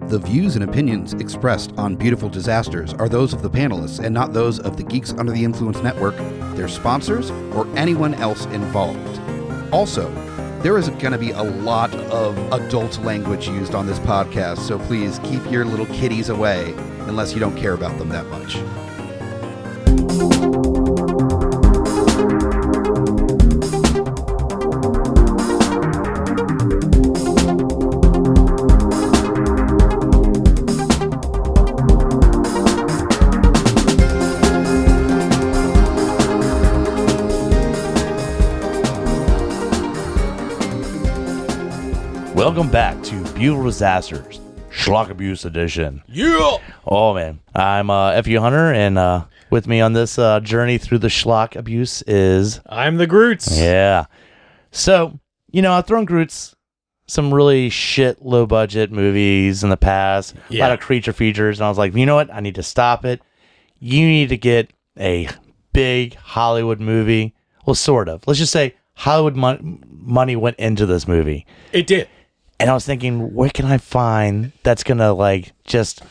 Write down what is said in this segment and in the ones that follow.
The views and opinions expressed on Beautiful Disasters are those of the panelists and not those of the Geeks Under the Influence Network, their sponsors, or anyone else involved. Also, there is going to be a lot of adult language used on this podcast, so please keep your little kiddies away unless you don't care about them that much. Welcome back to Beautiful Disasters, Schlock Abuse Edition. Yeah! Oh, man. I'm F.U. Hunter, and with me on this journey through the Schlock abuse is... I'm the Grutz. Yeah. So, I've thrown Grutz some really shit, low-budget movies in the past, a lot of creature features, and I was like, you know what? I need to stop it. You need to get a big Hollywood movie. Well, sort of. Let's just say Hollywood money went into this movie. It did. And I was thinking, where can I find that's going to, just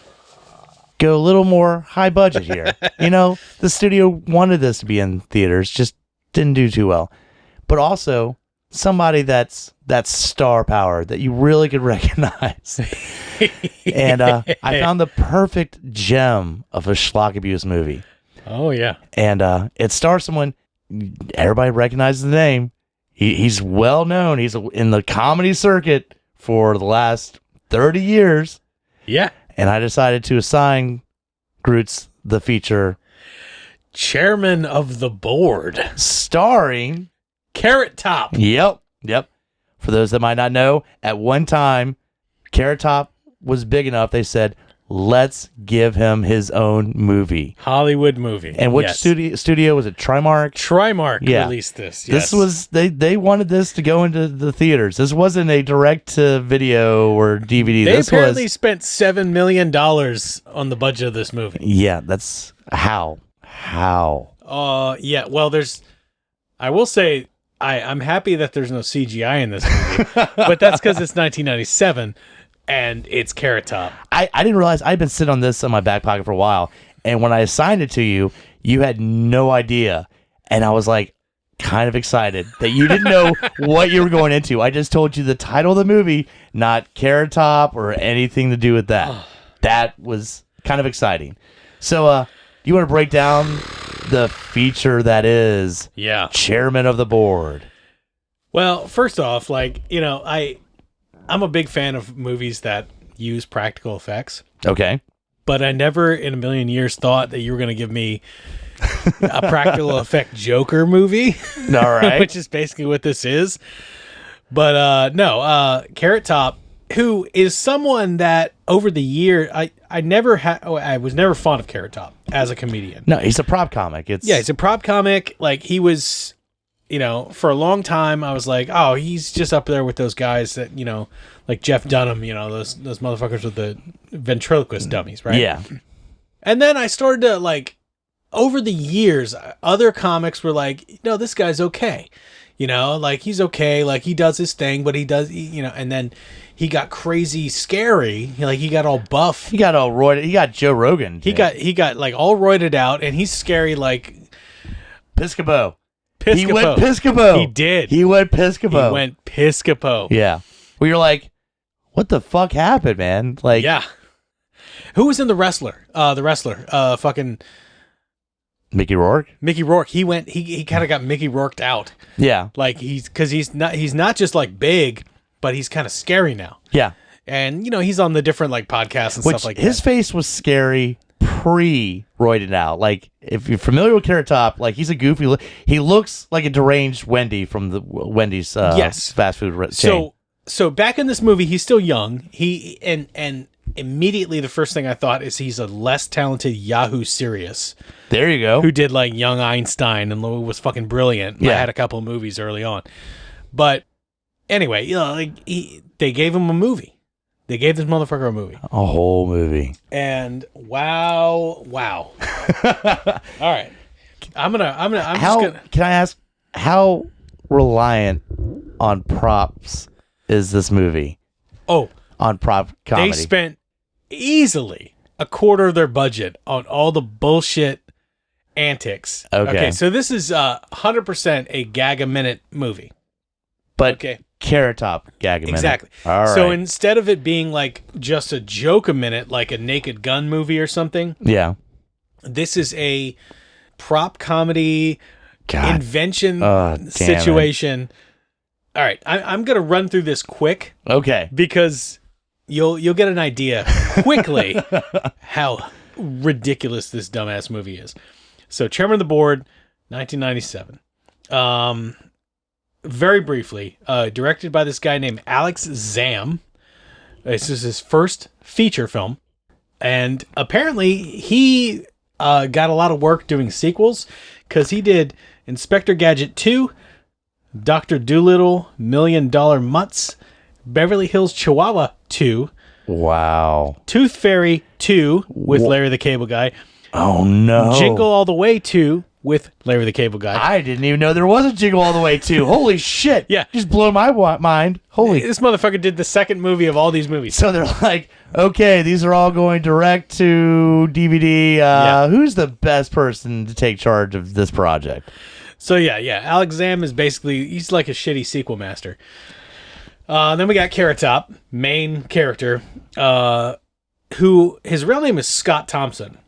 go a little more high budget here? The studio wanted this to be in theaters, just didn't do too well. But also, somebody that's star power that you really could recognize. And I found the perfect gem of a schlock abuse movie. Oh, yeah. And it stars someone, everybody recognizes the name. He's well known. He's in the comedy circuit for the last 30 years. Yeah. And I decided to assign Grutz the feature Chairman of the Board. Starring Carrot Top. Yep. For those that might not know, at one time, Carrot Top was big enough, they said, let's give him his own movie. Hollywood movie. And which studio was it? Trimark? Trimark released this. Yes. This was they wanted this to go into the theaters. This wasn't a direct to video or DVD. They this apparently spent $7 million on the budget of this movie. Yeah, that's how. Yeah. Well, I will say I'm happy that there's no CGI in this movie, but that's because it's 1997. And it's Carrot Top. I didn't realize I'd been sitting on this in my back pocket for a while. And when I assigned it to you, you had no idea. And I was kind of excited that you didn't know what you were going into. I just told you the title of the movie, not Carrot Top or anything to do with that. That was kind of exciting. So, you want to break down the feature that is Chairman of the Board? Well, first off, I'm a big fan of movies that use practical effects. Okay. But I never in a million years thought that you were going to give me a practical effect Joker movie. All right. Which is basically what this is. But no, Carrot Top, who is someone that over the year, I was never fond of Carrot Top as a comedian. No, he's a prop comic. He's a prop comic. He was... for a long time, I was like, oh, he's just up there with those guys that, like Jeff Dunham, those motherfuckers with the ventriloquist dummies, right? Yeah. And then I started to, over the years, other comics were like, no, this guy's okay. He's okay. He does his thing, but he does, and then he got crazy scary. He got all buff. He got all roided. He got Joe Rogan. He got all roided out, and he's scary Piscopo. Piscopo. He went Piscopo. He did. He went Piscopo. He went Piscopo. Yeah. Well, you're like, what the fuck happened, man? Yeah. Who was in The Wrestler? Fucking Mickey Rourke. Mickey Rourke. He went. He kind of got Mickey Rourked out. Yeah. He's not just big, but he's kind of scary now. Yeah. And he's on the different podcasts and stuff like that. His face was scary pre-roided out. If you're familiar with Carrot Top, he's a goofy. He looks like a deranged Wendy from the Wendy's fast food chain. So back in this movie, he's still young. He and immediately the first thing I thought is he's a less talented Yahoo Serious. There you go. Who did Young Einstein and was fucking brilliant. Yeah. I had a couple of movies early on, but anyway, they gave him a movie. They gave this motherfucker a movie. A whole movie. And wow. All right. Can I ask how reliant on props is this movie? Oh, on prop comedy. They spent easily a quarter of their budget on all the bullshit antics. Okay. So this is 100% a gag-a-minute movie. But Okay. Carrot Top gag a minute. Exactly. All So right. instead of it being like just a joke a minute, like a Naked Gun movie or something, Yeah. this is a prop comedy God. invention Damn situation. All right, I'm gonna run through this quick Okay. because you'll get an idea quickly how ridiculous this dumbass movie is. So, Chairman of the Board, 1997. Very briefly, directed by this guy named Alex Zam. This is his first feature film, and apparently he got a lot of work doing sequels because he did Inspector Gadget 2, Dr. Dolittle, $1 Million Mutts, Beverly Hills Chihuahua 2, Wow. Tooth Fairy 2 with Larry the Cable Guy, Oh no. Jingle All the Way 2 with Larry the Cable Guy. I didn't even know there was a Jingle All the Way too. Holy shit. Yeah. Just blew my mind. Holy. This motherfucker did the second movie of all these movies. So they're like, okay, these are all going direct to DVD. Yeah. Who's the best person to take charge of this project? So yeah. Alex Zam is basically, he's like a shitty sequel master. Then we got Carrot Top, main character, who his real name is Scott Thompson,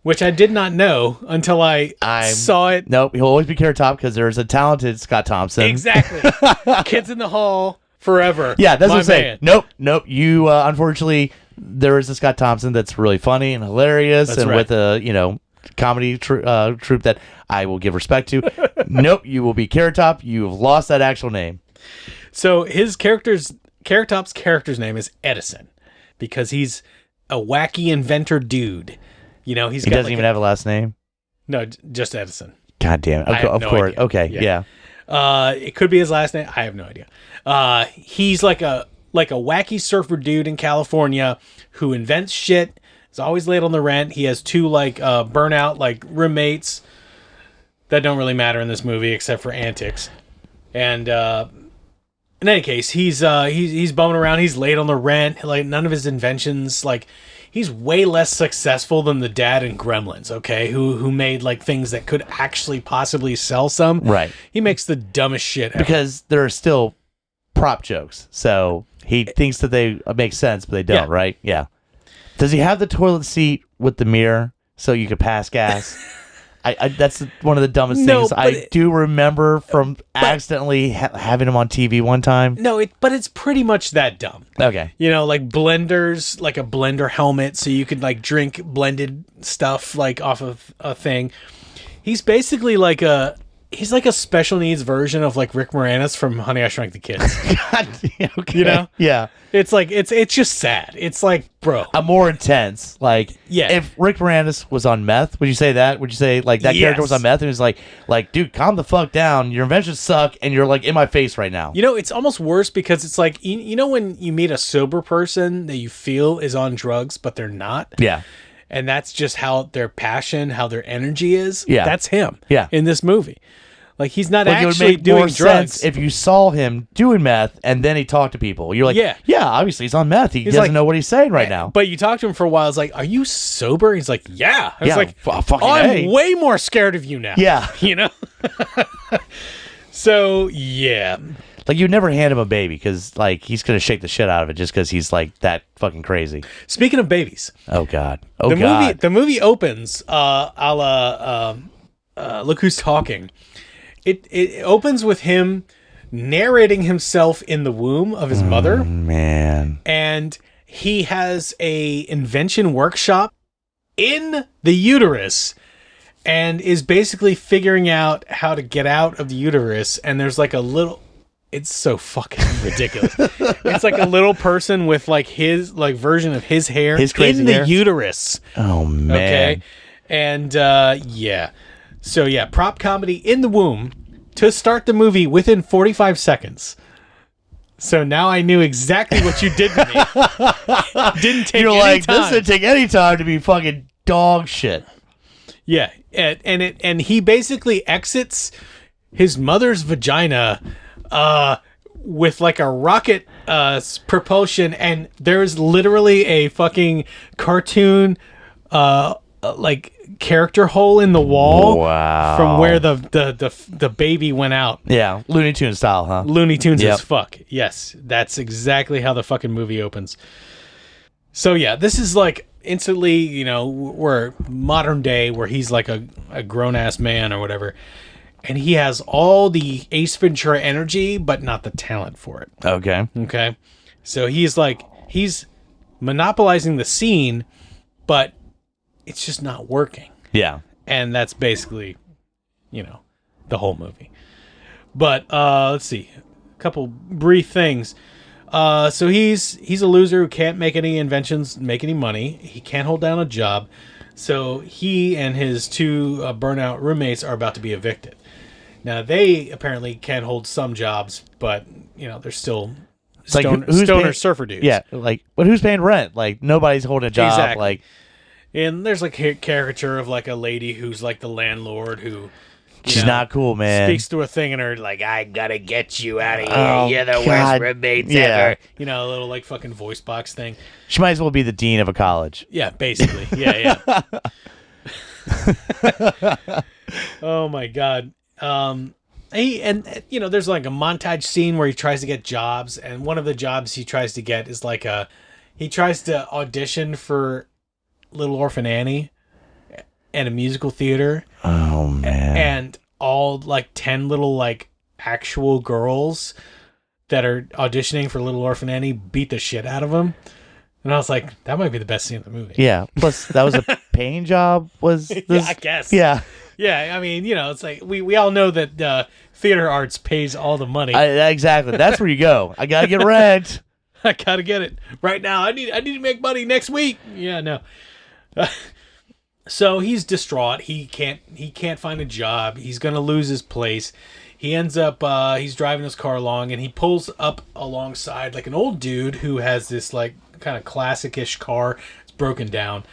which I did not know until I saw it. Nope, he'll always be Carrot Top because there's a talented Scott Thompson. Exactly. Kids in the Hall forever. Yeah, that's what I'm man. saying. Nope. You unfortunately, there is a Scott Thompson that's really funny and hilarious, That's and right. with a comedy troupe that I will give respect to. Nope, you will be Carrot Top. You have lost that actual name. So Carrot Top's character's name is Edison because he's a wacky inventor dude. You know, He doesn't even have a last name. No, just Edison. God damn it! I have Of no course. idea. Okay. Yeah. It could be his last name. I have no idea. He's like a wacky surfer dude in California who invents shit. Is always late on the rent. He has two burnout roommates that don't really matter in this movie except for antics. And in any case, he's bumming around. He's late on the rent. Like none of his inventions he's way less successful than the dad in Gremlins, okay? Who made things that could actually possibly sell some. Right. He makes the dumbest shit ever. Because there are still prop jokes, so he thinks that they make sense, but they don't. Yeah. Right? Yeah. Does he have the toilet seat with the mirror so you could pass gas? I that's one of the dumbest things I do remember from accidentally having him on TV one time. No, but it's pretty much that dumb. Okay. You know, like blenders, like a blender helmet, so you could drink blended stuff off of a thing. He's basically he's like a special needs version of Rick Moranis from Honey, I Shrunk the Kids. God, okay. You know? Yeah. It's it's just sad. It's bro. A more intense. Yeah. If Rick Moranis was on meth, would you say that? Would you say that character was on meth and was like, dude, calm the fuck down. Your inventions suck and you're in my face right now. You know, it's almost worse because it's you know when you meet a sober person that you feel is on drugs, but they're not? Yeah. And that's just how their passion, how their energy is. Yeah. That's him. Yeah. In this movie. He's not It would actually make doing more drugs. sense if you saw him doing meth and then he talked to people. You're like, yeah, obviously he's on meth. He doesn't know what he's saying right now. But you talk to him for a while. It's are you sober? He's like, yeah. I was fucking I'm way more scared of you now. Yeah. You know? So, yeah. You never hand him a baby because he's going to shake the shit out of it just because he's that fucking crazy. Speaking of babies. Oh, God. Oh, God. The movie opens a la Look Who's Talking. It opens with him narrating himself in the womb of his mother. Man. And he has a invention workshop in the uterus and is basically figuring out how to get out of the uterus. And there's a little... It's so fucking ridiculous. It's a little person with his version of his hair His crazy in the hair? uterus. Oh, man. Okay. And yeah. So yeah, prop comedy in the womb to start the movie within 45 seconds. So now I knew exactly what you did to me. Didn't take You're any time. this didn't take any time to be fucking dog shit. Yeah, and he basically exits his mother's vagina with a rocket propulsion, and there's literally a fucking cartoon like character hole in the wall from where the baby went out. Yeah, Looney Tunes style, huh? Looney Tunes as fuck. Yes, that's exactly how the fucking movie opens. So yeah, this is like instantly, you know, we're modern day where he's like a grown-ass man or whatever, and he has all the Ace Ventura energy but not the talent for it. Okay, so he's monopolizing the scene, but it's just not working. Yeah. And that's basically, you know, the whole movie. But let's see, a couple brief things. So he's a loser who can't make any inventions, make any money. He can't hold down a job. So he and his two burnout roommates are about to be evicted. Now they apparently can hold some jobs, but you know they're still stoner surfer dudes. Yeah, like, but who's paying rent? Like nobody's holding a job. Exactly. Like, and there's like a caricature of like a lady who's like the landlord who. She's not cool, man. Speaks through a thing in her like, I gotta get you out of here. Oh, You're the worst roommates ever. You know, a little like fucking voice box thing. She might as well be the dean of a college. Yeah, basically. Yeah. Oh my god. You know, there's like a montage scene where he tries to get jobs, and one of the jobs he tries to get is like he tries to audition for Little Orphan Annie at a musical theater. Oh man. And all like 10 little like actual girls that are auditioning for Little Orphan Annie beat the shit out of him. And I was like, that might be the best scene in the movie. Yeah. Plus that was a paying job, was this? Yeah, I guess. Yeah. Yeah, I mean, you know, it's like we all know that theater arts pays all the money. Exactly. That's where you go. I gotta get rent. I gotta get it right now. I need to make money next week. Yeah, no. So he's distraught. He can't find a job. He's gonna lose his place. He ends up he's driving his car along, and he pulls up alongside like an old dude who has this like kind of classic-ish car. It's broken down,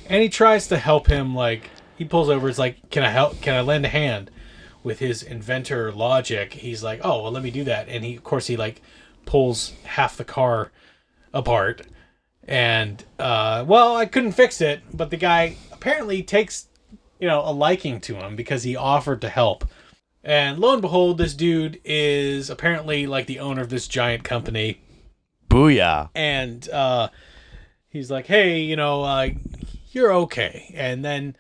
and he tries to help him. Like he pulls over. It's like, can I help? Can I lend a hand with his inventor logic? He's like, oh well, let me do that. And he like pulls half the car apart. And well, I couldn't fix it, but the guy apparently takes, you know, a liking to him because he offered to help. And lo and behold, this dude is apparently like the owner of this giant company. Booyah. And he's like, hey, you know, you're okay. And then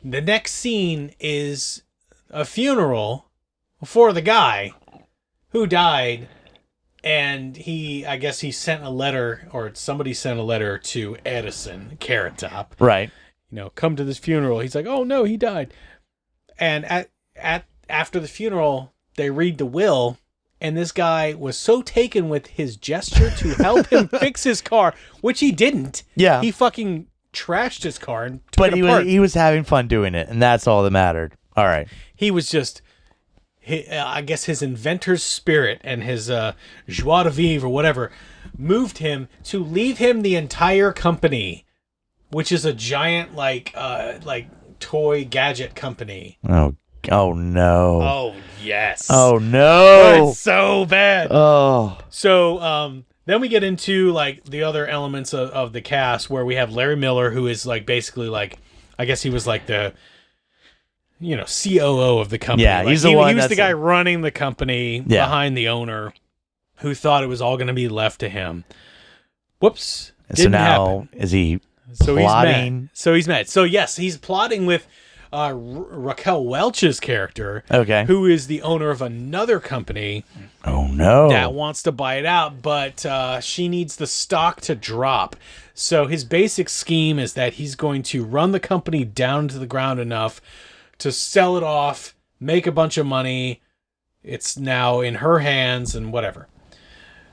the next scene is a funeral for the guy who died. And I guess he sent a letter, or somebody sent a letter to Edison, Carrot Top. Right. You know, come to this funeral. He's like, oh no, he died. And after the funeral, they read the will, and this guy was so taken with his gesture to help him fix his car, which he didn't. Yeah. He fucking trashed his car and took it apart. He was having fun doing it, and that's all that mattered. All right. He was just... I guess his inventor's spirit and his joie de vivre or whatever moved him to leave him the entire company, which is a giant like toy gadget company. Oh no. Oh yes. Oh no. It's so bad. Oh. So then we get into like the other elements of the cast where we have Larry Miller, who is like basically like, I guess he was like the, you know, COO of the company. Yeah, like, he's the one. He was the guy running the company behind the owner, who thought it was all going to be left to him. Whoops! Didn't happen. Is he so plotting? He's mad. So yes, he's plotting with Raquel Welch's character, okay, who is the owner of another company. Oh no! That wants to buy it out, but she needs the stock to drop. So his basic scheme is that he's going to run the company down to the ground enough to sell it off, make a bunch of money. It's now in her hands and whatever.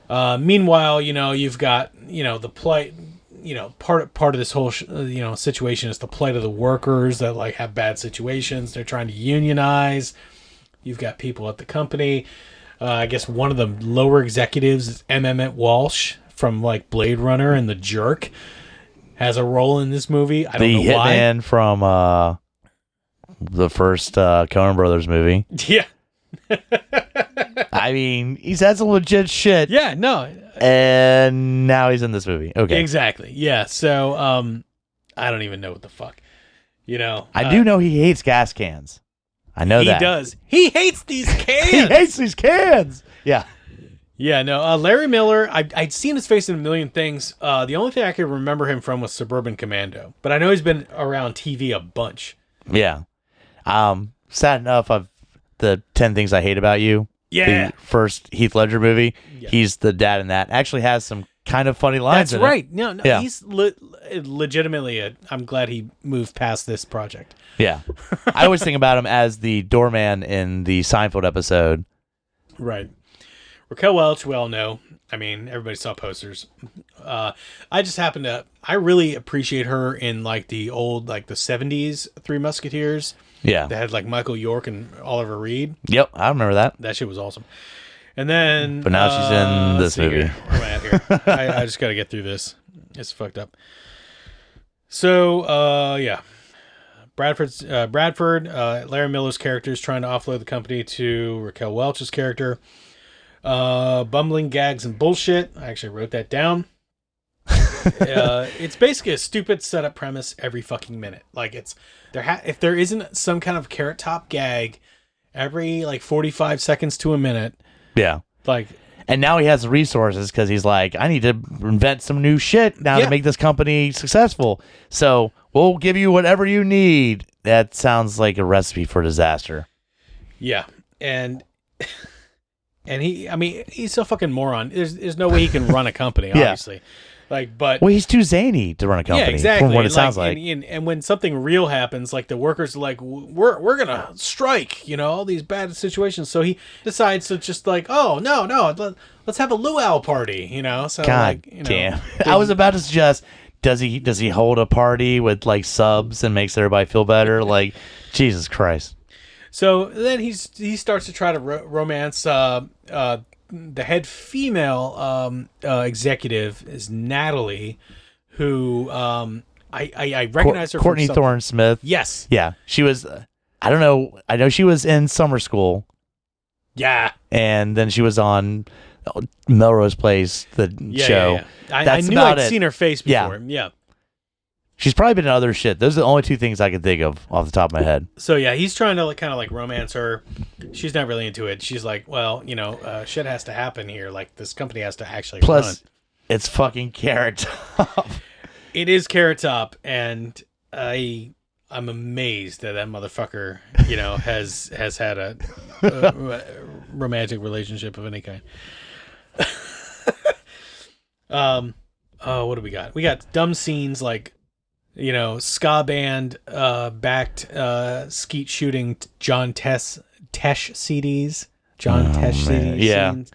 Meanwhile, you know, you've got, you know, the plight, you know, part of this whole, situation is the plight of the workers that like have bad situations. They're trying to unionize. You've got people at the company. I guess one of the lower executives is Emmett Walsh from like Blade Runner and The Jerk has a role in this movie. I don't know why. The hitman from the first Coen Brothers movie. Yeah. I mean, he's had some legit shit. Yeah, no. And now he's in this movie. Okay. Exactly. Yeah. So I don't even know what the fuck. I do know he hates gas cans. I know that. He does. He hates these cans. He hates these cans. Yeah. Yeah, no. Larry Miller, I'd seen his face in a million things. The only thing I could remember him from was Suburban Commando. But I know he's been around TV a bunch. Yeah. Sad enough, of the 10 Things I Hate About You. Yeah. The first Heath Ledger movie. Yeah. He's the dad in that. Actually has some kind of funny lines That's in right. it. No, Yeah. he's legitimately I'm glad he moved past this project. Yeah. I always think about him as the doorman in the Seinfeld episode. Right. Raquel Welch, we all know. I mean, everybody saw posters. I just happen to... I really appreciate her in, like, the old, like, the 70s Three Musketeers. Yeah. That had, like, Michael York and Oliver Reed. Yep, I remember that. That shit was awesome. And then... But now she's in this movie. Where am I at here? I just got to get through this. It's fucked up. So, yeah. Bradford, Larry Miller's character is trying to offload the company to Raquel Welch's character. Bumbling gags and bullshit. I actually wrote that down. It's basically a stupid setup premise every fucking minute. Like if there isn't some kind of carrot top gag every like 45 seconds to a minute. Yeah. Like, and now he has resources because he's like, I need to invent some new shit now to make this company successful. So we'll give you whatever you need. That sounds like a recipe for disaster. Yeah. And he's a fucking moron. There's no way he can run a company, obviously. But well, he's too zany to run a company. Yeah, exactly. From what it sounds like. And when something real happens, like the workers are like, we're gonna strike. All these bad situations. So he decides to just like, oh no, let's have a luau party. So God damn. I was about to suggest, does he hold a party with like subs and makes everybody feel better? Like, Jesus Christ. So then he starts to try to romance the head female executive is Natalie, who I recognize her. Courtney from Thorne Smith. Yes. Yeah, she was. I don't know. I know she was in Summer School. Yeah. And then she was on Melrose Place, the show. Yeah. I knew I'd seen her face before. Yeah. She's probably been in other shit. Those are the only two things I could think of off the top of my head. So yeah, he's trying to kind of like romance her. She's not really into it. She's like, well, shit has to happen here. Like this company has to actually Plus, run. It's fucking Carrot Top. It is Carrot Top, and I'm amazed that motherfucker, has had a romantic relationship of any kind. What do we got? We got dumb scenes like, ska band backed skeet shooting John Tesh CDs. John Tesh CDs. Yeah. Scenes.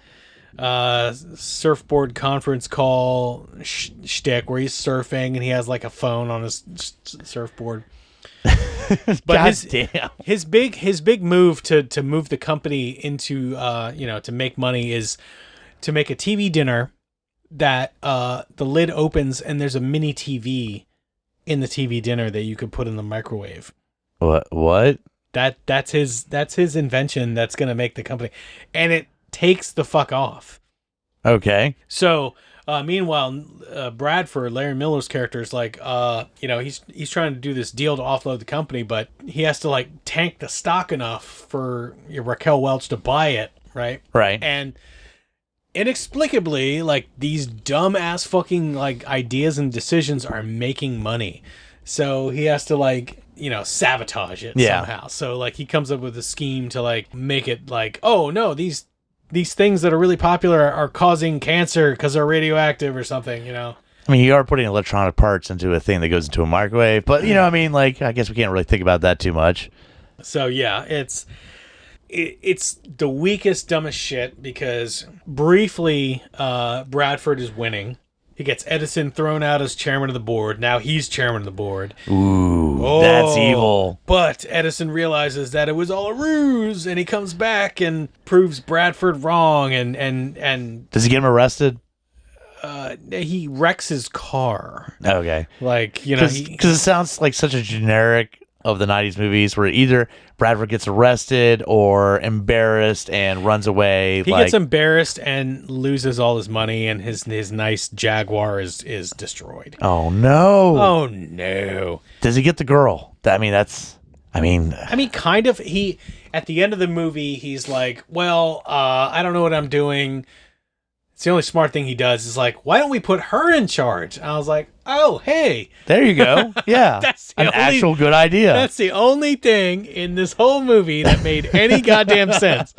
Surfboard conference call shtick where he's surfing and he has like a phone on his surfboard. But his big move to move the company into to make money is to make a TV dinner that the lid opens and there's a mini TV in the TV dinner that you could put in the microwave. What? That's his invention that's going to make the company, and it takes the fuck off. Okay. So meanwhile, Bradford, Larry Miller's character, is like, he's trying to do this deal to offload the company, but he has to like tank the stock enough for Raquel Welch to buy it, right? Right. And inexplicably, like these dumb ass fucking like ideas and decisions are making money, so he has to like sabotage it somehow. So like he comes up with a scheme to like make it like, oh no, these things that are really popular are causing cancer because they're radioactive or something. I mean, you are putting electronic parts into a thing that goes into a microwave, but I guess we can't really think about that too much. So yeah, it's the weakest, dumbest shit because briefly Bradford is winning. He gets Edison thrown out as chairman of the board. Now he's chairman of the board. Ooh, that's evil. But Edison realizes that it was all a ruse, and he comes back and proves Bradford wrong. And does he get him arrested? He wrecks his car. Okay, like because it sounds like such a generic of the 90s movies where either Bradford gets arrested or embarrassed and runs away. He gets embarrassed and loses all his money, and his nice Jaguar is destroyed. Oh, no. Oh, no. Does he get the girl? I mean, kind of. He, at the end of the movie, he's like, well, I don't know what I'm doing. It's the only smart thing he does is like, why don't we put her in charge? And I was like, oh, hey. There you go. Yeah. That's an actual good idea. That's the only thing in this whole movie that made any goddamn sense.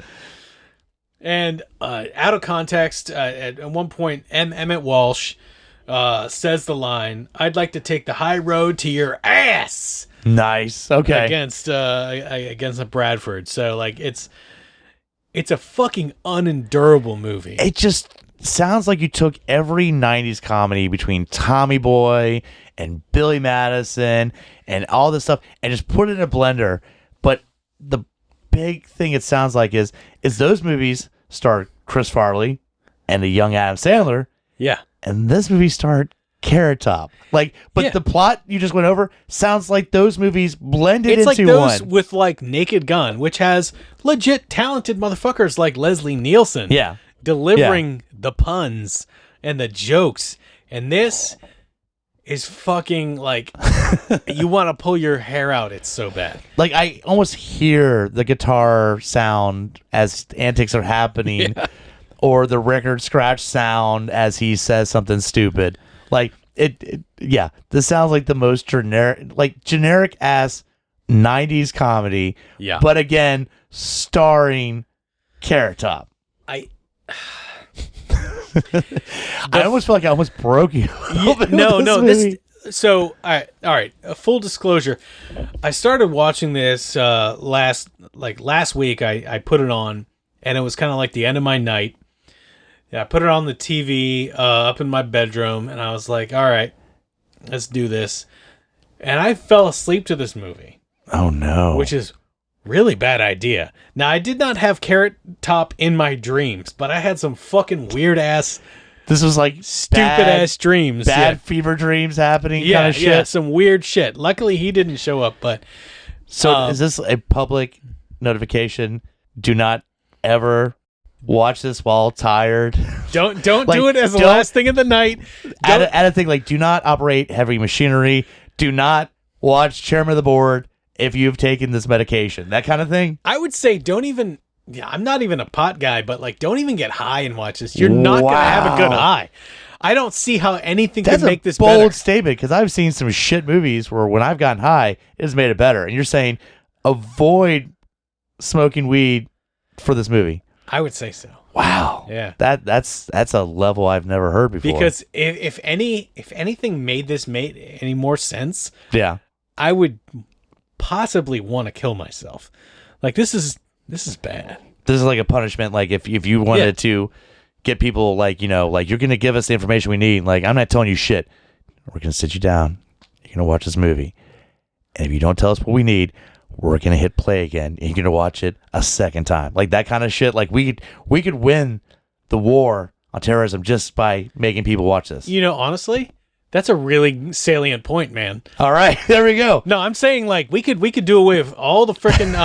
And out of context, at one point, Emmett Walsh says the line, I'd like to take the high road to your ass. Nice. Okay. Against the Bradford. So, like, it's a fucking unendurable movie. It just sounds like you took every 90s comedy between Tommy Boy and Billy Madison and all this stuff and just put it in a blender. But the big thing it sounds like is those movies start Chris Farley and the young Adam Sandler. Yeah. And this movie starred Carrot Top. The plot you just went over sounds like those movies blended into one. It's like those with like Naked Gun, which has legit talented motherfuckers like Leslie Nielsen. Yeah. Delivering the puns and the jokes. And this is fucking like you want to pull your hair out. It's so bad. Like I almost hear the guitar sound as antics are happening or the record scratch sound as he says something stupid. Like this sounds like the most generic ass 90s comedy. Yeah. But again, starring Carrot Top. I almost feel like I almost broke you. So all right. A full disclosure, I started watching this last week. I put it on, and it was kind of like the end of my night. Yeah, I put it on the TV up in my bedroom, and I was like, all right, let's do this. And I fell asleep to this movie. Oh no! Which is really bad idea. Now, I did not have Carrot Top in my dreams, but I had some fucking weird ass. This was like stupid ass dreams. Bad fever dreams happening kind of shit. Yeah, some weird shit. Luckily, he didn't show up, but. So is this a public notification? Do not ever watch this while tired. Don't do it as the last thing of the night. Add a thing like do not operate heavy machinery. Do not watch Chairman of the Board if you've taken this medication. That kind of thing. I would say don't even. Yeah, I'm not even a pot guy, but like don't even get high and watch this. You're not gonna have a good high. I don't see how anything can make this better. That's a bold statement because I've seen some shit movies where when I've gotten high, it has made it better. And you're saying avoid smoking weed for this movie. I would say so. Wow. Yeah. That's a level I've never heard before. Because if anything made any more sense, yeah, I would possibly want to kill myself. Like this is bad. This is like a punishment. Like if you wanted to get people like, like you're going to give us the information we need. Like I'm not telling you shit. We're going to sit you down. You're going to watch this movie. And if you don't tell us what we need, we're going to hit play again. And you're going to watch it a second time. Like that kind of shit. Like we could win the war on terrorism just by making people watch this. Honestly, that's a really salient point, man. All right, there we go. No, I'm saying like we could do away with all the freaking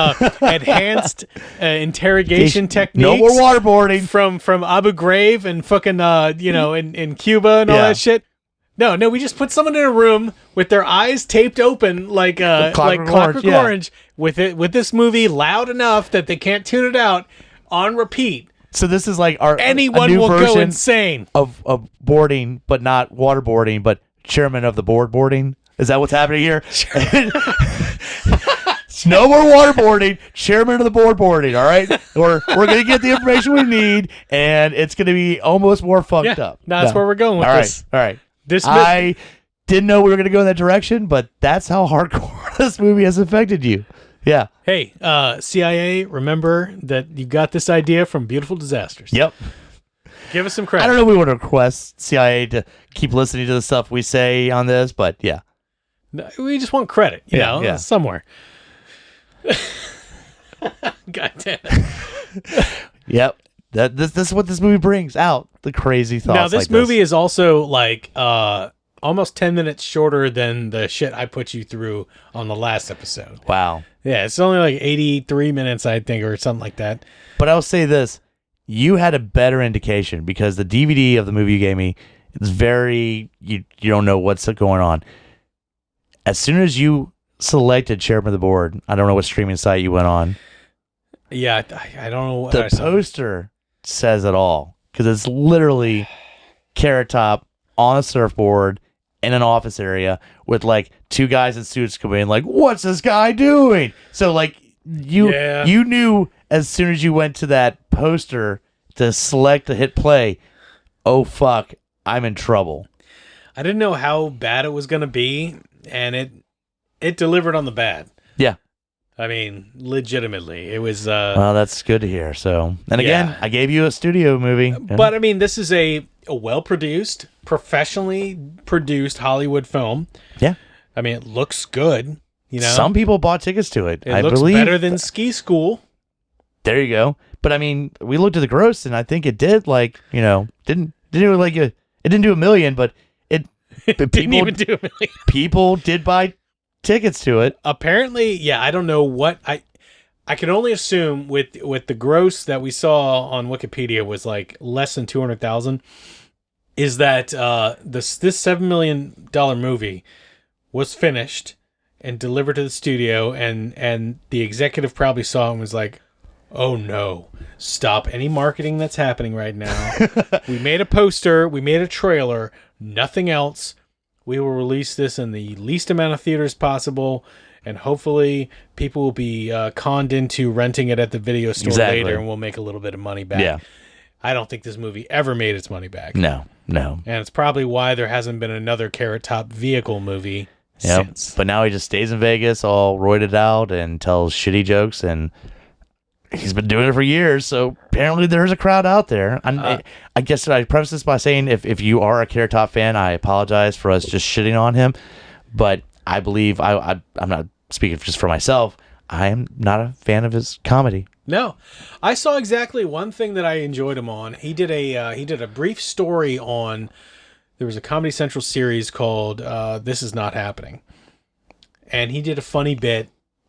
enhanced interrogation techniques. No more waterboarding from Abu Ghraib and fucking in Cuba and all that shit. No, we just put someone in a room with their eyes taped open like Clockwork Orange with this movie loud enough that they can't tune it out on repeat. So this is like anyone will go insane of boarding, but not waterboarding, but chairman of the board boarding. Is that what's happening here? No more waterboarding, chairman of the board boarding. All right, we're gonna get the information we need, and it's gonna be almost more fucked up. That's where we're going with this. All right. I didn't know we were gonna go in that direction, but that's how hardcore this movie has affected you. Yeah. Hey, CIA, remember that you got this idea from Beautiful Disasters. Yep. Give us some credit. I don't know if we want to request CIA to keep listening to the stuff we say on this, but yeah. No, we just want credit, you know, somewhere. God damn it. Yep. This is what this movie brings out. The crazy thoughts. Now, this movie is also like almost 10 minutes shorter than the shit I put you through on the last episode. Wow. Yeah, it's only like 83 minutes, I think, or something like that. But I'll say this. You had a better indication because the DVD of the movie you gave me, it's very, you don't know what's going on. As soon as you selected chairman of the board, I don't know what streaming site you went on. Yeah, I don't know. What The I saw. poster says it all because it's literally Carrot Top on a surfboard in an office area with like two guys in suits coming in like, what's this guy doing? So like you knew as soon as you went to that poster to select to hit play, oh fuck, I'm in trouble. I didn't know how bad it was going to be, and it delivered on the bad. Yeah. I mean, legitimately, it was. Well, that's good to hear. So, and again, Yeah. I gave you a studio movie, But I mean, this is a well-produced, professionally produced Hollywood film. yeah, I mean, it looks good. You know, some people bought tickets to it. it I looks believe better than Ski School. There you go. But I mean, we looked at the gross, and I think it did like didn't do like it didn't do $1 million, but it Didn't even do $1 million. people did buy tickets to it. Apparently, yeah. I don't know what I can only assume with the gross that we saw on Wikipedia was like less than 200,000. Is that this $7 million movie was finished and delivered to the studio, and the executive probably saw it and was like, oh no, stop any marketing that's happening right now. We made a poster, we made a trailer, nothing else. We will release this in the least amount of theaters possible, and hopefully people will be conned into renting it at the video store Exactly. later, and we'll make a little bit of money back. Yeah. I don't think this movie ever made its money back. No. And it's probably why there hasn't been another Carrot Top vehicle movie Yep. since. But now he just stays in Vegas, all roided out, and tells shitty jokes, and he's been doing it for years. So apparently there's a crowd out there. I guess I preface this by saying if you are a Carrot Top fan, I apologize for us just shitting on him. But I believe I'm not speaking just for myself. I am not a fan of his comedy. No, I saw exactly one thing that I enjoyed him on. He did a brief story on. There was a Comedy Central series called "This Is Not Happening," and he did a funny bit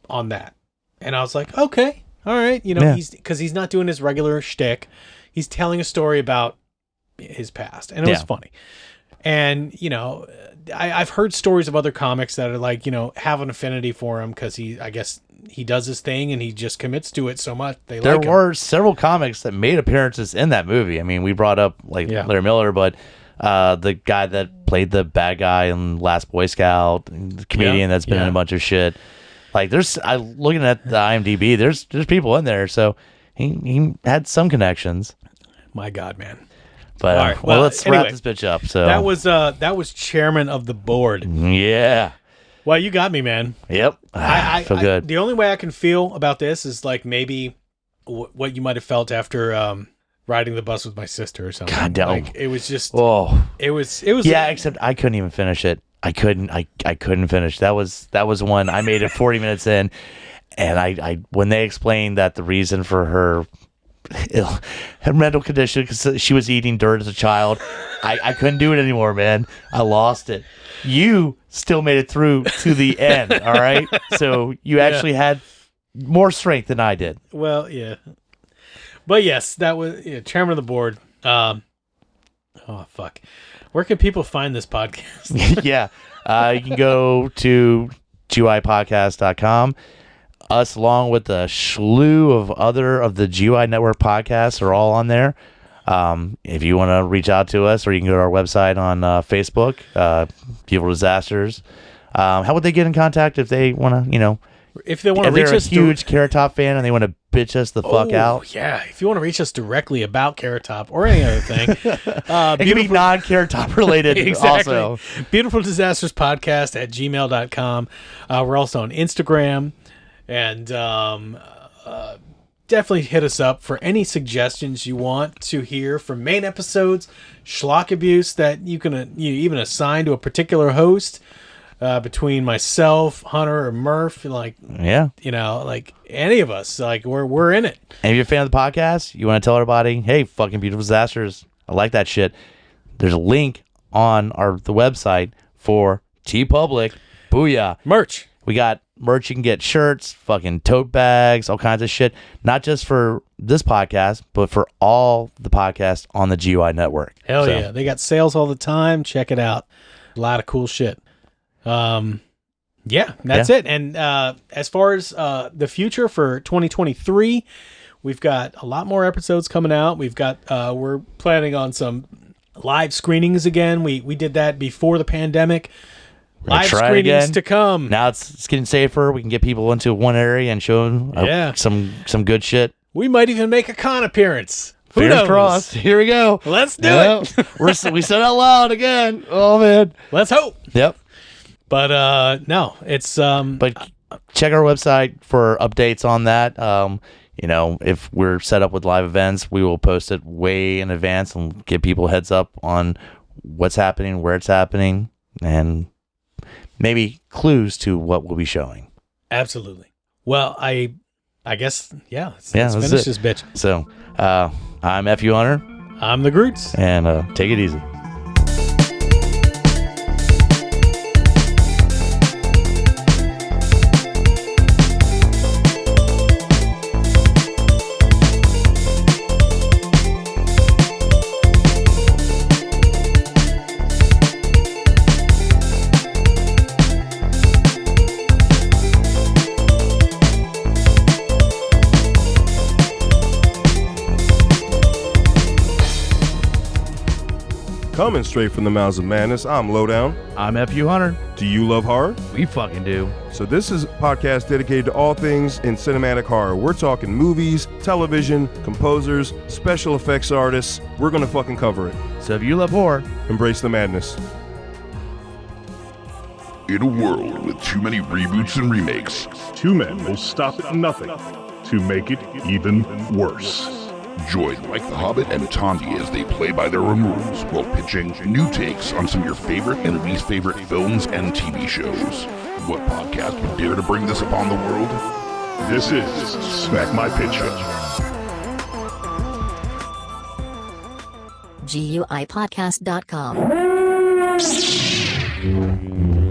on that. And I was like, okay, all right, Yeah. he's not doing his regular shtick. He's telling a story about his past, and it was funny. And I've heard stories of other comics that are like, have an affinity for him because I guess he does his thing and he just commits to it so much. There were several comics that made appearances in that movie. I mean, we brought up Larry Miller, but the guy that played the bad guy in Last Boy Scout, the comedian that's been in a bunch of shit. Like looking at the IMDb, there's people in there, so he had some connections. My God, man. But All right, well, let's wrap anyway, this bitch up. So that was chairman of the board. yeah, Well, you got me, man. yep. I feel good. The only way I can feel about this is like maybe what you might have felt after riding the bus with my sister or something. God damn. Like it was just. Oh, It was. yeah. Except I couldn't even finish it. I couldn't finish. That was one. I made it 40 minutes in, and I when they explained that the reason for her mental condition because she was eating dirt as a child, I couldn't do it anymore, man. I lost it. You still made it through to the end, all right? So you actually had more strength than I did. Well, yeah. But yes, that was chairman of the board. Oh fuck. Where can people find this podcast? Yeah. You can go to GUIPodcast.com. Us, along with a slew of other of the GUI Network podcasts, are all on there. If you want to reach out to us, or you can go to our website on Facebook, Beautiful Disasters. How would they get in contact if they want to, If they want to if reach they're a us, huge Carrot Top fan and they want to bitch us the fuck out? Yeah, if you want to reach us directly about Carrot Top or any other thing, It can be non-Carrot Top related exactly. also. Beautiful Disasters Podcast at gmail.com. We're also on Instagram, and definitely hit us up for any suggestions you want to hear from main episodes, schlock abuse that you can even assign to a particular host. Between myself, Hunter, or Murph, like any of us, like we're in it. And if you're a fan of the podcast, you want to tell everybody, hey, fucking Beautiful Disasters, I like that shit. There's a link on the website for TeePublic. Booyah. Merch. We got merch. You can get shirts, fucking tote bags, all kinds of shit. Not just for this podcast, but for all the podcasts on the GUI Network. Hell yeah. They got sales all the time. Check it out. A lot of cool shit. Yeah, that's it. And as far as the future for 2023, we've got a lot more episodes coming out. We've got we're planning on some live screenings again. We did that before the pandemic. Live screenings to come. Now it's getting safer. We can get people into one area and show them some good shit. We might even make a con appearance. Who Fingers knows? crossed. Here we go. Let's do it. We said out loud again. Oh man. Let's hope. Yep. But no, it's But check our website for updates on that. If we're set up with live events, we will post it way in advance and give people heads up on what's happening, where it's happening, and maybe clues to what we'll be showing. Absolutely. Well, I guess let's that's finish it. this bitch. So I'm FU Hunter, I'm the Grutz. and take it easy. Coming straight from the mouths of madness, I'm Lowdown. I'm FU Hunter. Do you love horror? We fucking do. So this is a podcast dedicated to all things in cinematic horror. We're talking movies, television, composers, special effects artists. We're gonna fucking cover it. So if you love horror, Embrace the madness. In a world with too many reboots and remakes, Two men will stop at nothing to make it even worse. join Like the Hobbit and Tandy as they play by their own rules while pitching new takes on some of your favorite and least favorite films and TV shows. What podcast would dare to bring this upon the world? This is Smack My Pitch Up. GUIPodcast.com.